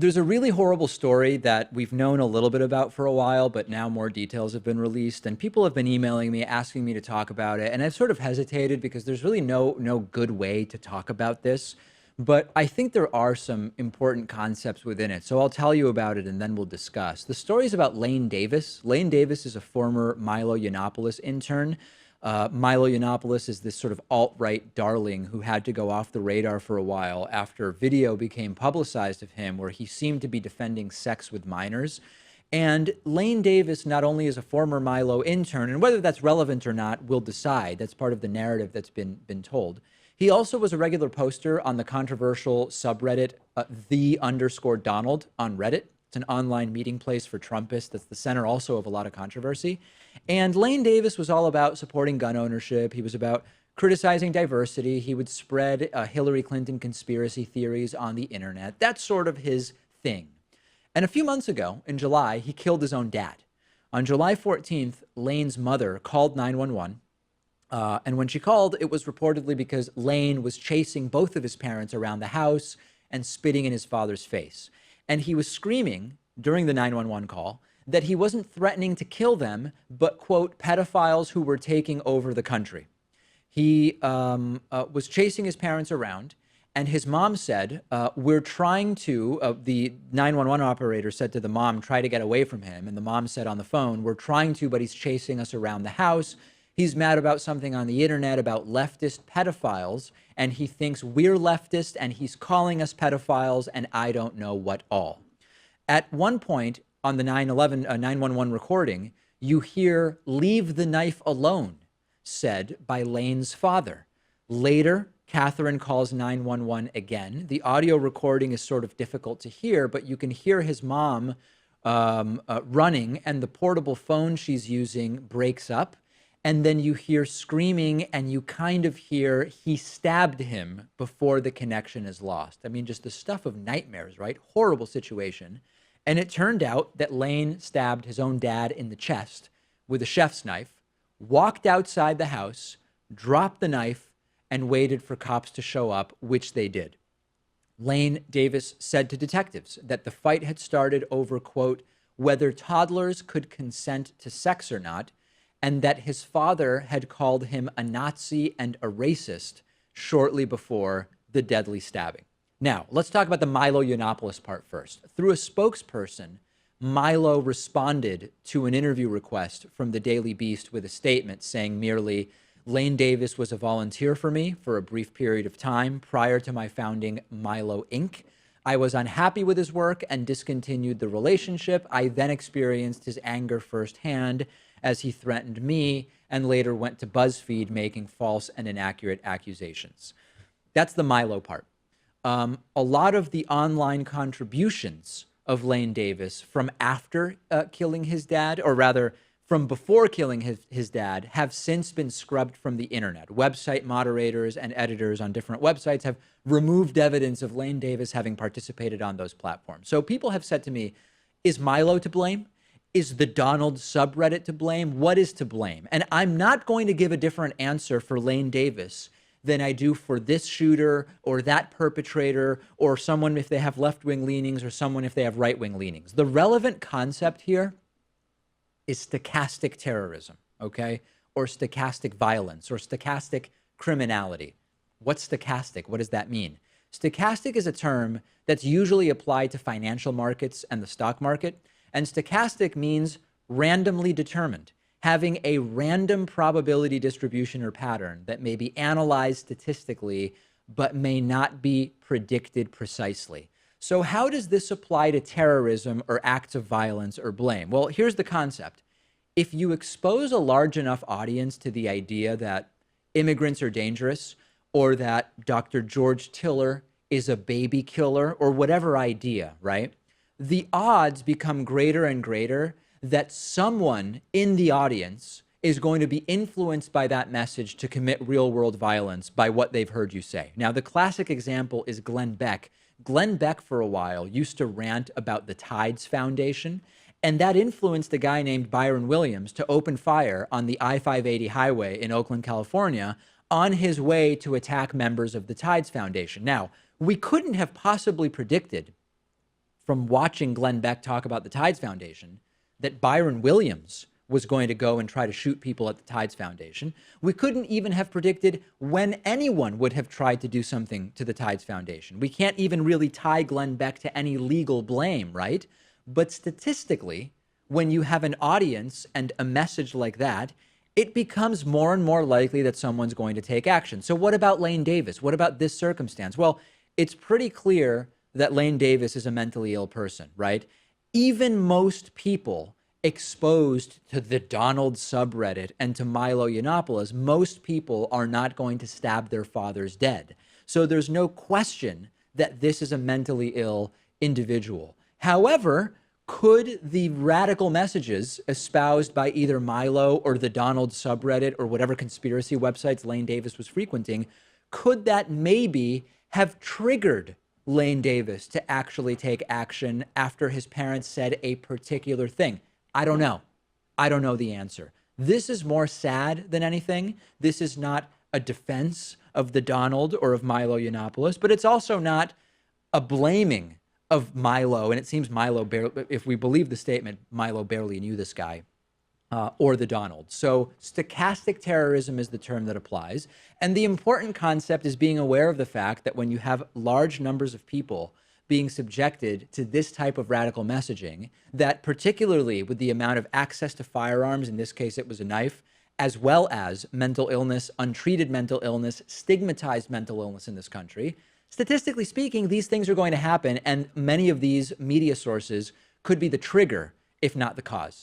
There's a really horrible story that we've known a little bit about for a while, but now more details have been released, and people have been emailing me asking me to talk about it. And I've sort of hesitated because there's really no good way to talk about this. But I think there are some important concepts within it. So I'll tell you about it and then we'll discuss. The story is about Lane Davis. Lane Davis is a former Milo Yiannopoulos intern. Milo Yiannopoulos is this sort of alt-right darling who had to go off the radar for a while after video became publicized of him where he seemed to be defending sex with minors. And Lane Davis not only is a former Milo intern, and whether that's relevant or not, we'll decide. That's part of the narrative that's been told. He also was a regular poster on the controversial subreddit, _Donald on Reddit. It's an online meeting place for Trumpists that's the center also of a lot of controversy. And Lane Davis was all about supporting gun ownership. He was about criticizing diversity. He would spread Hillary Clinton conspiracy theories on the internet. That's sort of his thing. And a few months ago, in July, he killed his own dad. On July 14th, Lane's mother called 911. And when she called, it was reportedly because Lane was chasing both of his parents around the house and spitting in his father's face. And he was screaming during the 911 call that he wasn't threatening to kill them, but, quote, pedophiles who were taking over the country. He was chasing his parents around, and his mom said, we're trying to, the 911 operator said to the mom, try to get away from him. And the mom said on the phone, we're trying to, but he's chasing us around the house. He's mad about something on the internet about leftist pedophiles, and he thinks we're leftist, and he's calling us pedophiles, and I don't know what all. At one point on the 911 recording, you hear, leave the knife alone, said by Lane's father. Later, Catherine calls 911 again. The audio recording is sort of difficult to hear, but you can hear his mom running, and the portable phone she's using breaks up. And then you hear screaming, and you kind of hear he stabbed him before the connection is lost. I mean, just the stuff of nightmares, right? Horrible situation. And it turned out that Lane stabbed his own dad in the chest with a chef's knife, walked outside the house, dropped the knife, and waited for cops to show up, which they did. Lane Davis said to detectives that the fight had started over, quote, whether toddlers could consent to sex or not, and that his father had called him a Nazi and a racist shortly before the deadly stabbing. Now, let's talk about the Milo Yiannopoulos part first. Through a spokesperson, Milo responded to an interview request from the Daily Beast with a statement saying merely, Lane Davis was a volunteer for me for a brief period of time prior to my founding Milo Inc. I was unhappy with his work and discontinued the relationship. I then experienced his anger firsthand as he threatened me and later went to BuzzFeed making false and inaccurate accusations. That's the Milo part. A lot of the online contributions of Lane Davis from after killing his dad, or rather from before killing his dad, have since been scrubbed from the internet. Website moderators and editors on different websites have removed evidence of Lane Davis having participated on those platforms. So people have said to me, is Milo to blame? Is the Donald subreddit to blame? What is to blame? And I'm not going to give a different answer for Lane Davis than I do for this shooter or that perpetrator or someone if they have left-wing leanings or someone if they have right-wing leanings. The relevant concept here is stochastic terrorism, okay? Or stochastic violence or stochastic criminality. What's stochastic? What does that mean? Stochastic is a term that's usually applied to financial markets and the stock market. And stochastic means randomly determined, having a random probability distribution or pattern that may be analyzed statistically, but may not be predicted precisely. So how does this apply to terrorism or acts of violence or blame? Well, here's the concept. If you expose a large enough audience to the idea that immigrants are dangerous or that Dr. George Tiller is a baby killer or whatever idea, right? The odds become greater and greater that someone in the audience is going to be influenced by that message to commit real world violence by what they've heard you say. Now, the classic example is Glenn Beck. Glenn Beck, for a while, used to rant about the Tides Foundation, and that influenced a guy named Byron Williams to open fire on the I-580 highway in Oakland, California, on his way to attack members of the Tides Foundation. Now, we couldn't have possibly predicted from watching Glenn Beck talk about the Tides Foundation that Byron Williams was going to go and try to shoot people at the Tides Foundation. We couldn't even have predicted when anyone would have tried to do something to the Tides Foundation. We can't even really tie Glenn Beck to any legal blame, right? But statistically, when you have an audience and a message like that, it becomes more and more likely that someone's going to take action. So what about Lane Davis? What about this circumstance? Well, it's pretty clear that Lane Davis is a mentally ill person, right? Even most people exposed to the Donald subreddit and to Milo Yiannopoulos, most people are not going to stab their fathers dead. So there's no question that this is a mentally ill individual. However, could the radical messages espoused by either Milo or the Donald subreddit or whatever conspiracy websites Lane Davis was frequenting, could that maybe have triggered Lane Davis to actually take action after his parents said a particular thing? I don't know. I don't know the answer. This is more sad than anything. This is not a defense of the Donald or of Milo Yiannopoulos, but it's also not a blaming of Milo. And it seems Milo, if we believe the statement, Milo barely knew this guy or the Donald. So stochastic terrorism is the term that applies. And the important concept is being aware of the fact that when you have large numbers of people being subjected to this type of radical messaging, that particularly with the amount of access to firearms, in this case it was a knife, as well as mental illness, untreated mental illness, stigmatized mental illness in this country, statistically speaking, these things are going to happen, and many of these media sources could be the trigger, if not the cause.